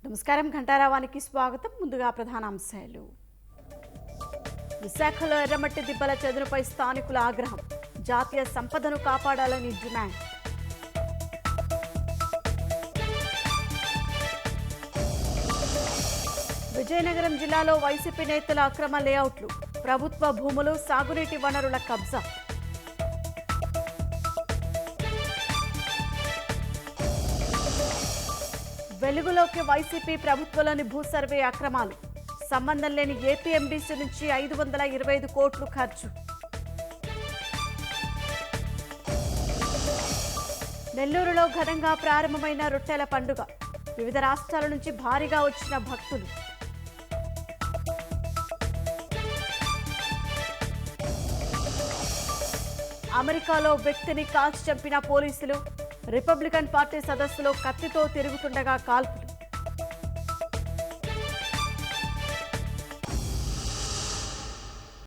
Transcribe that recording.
నమస్కారం. ఘంటారావానికి స్వాగతం. ముందుగా ప్రధానాంశాలు. విశాఖలో ఎర్రమట్టి దిబ్బల చదునుపై స్థానికుల ఆగ్రహం. జాతీయ సంపదను కాపాడాలని డిమాండ్. విజయనగరం జిల్లాలో వైసీపీ నేతల అక్రమ లేఅవుట్లు, ప్రభుత్వ భూములు, సాగునీటి వనరుల కబ్జా. వెలుగులోకి వైసీపీ ప్రభుత్వంలోని భూ సర్వే అక్రమాలు. సంబంధం లేని ఏపీఎండీసీ నుంచి 525 కోట్లు ఖర్చు. నెల్లూరులో ఘనంగా ప్రారంభమైన రొట్టెల పండుగ. వివిధ రాష్ట్రాల నుంచి భారీగా వచ్చిన భక్తులు. అమెరికాలో వ్యక్తిని కాల్చి చంపిన పోలీసులు. రిపబ్లికన్ పార్టీ సదస్సులో కత్తితో తిరుగుతుండగా కాల్పులు.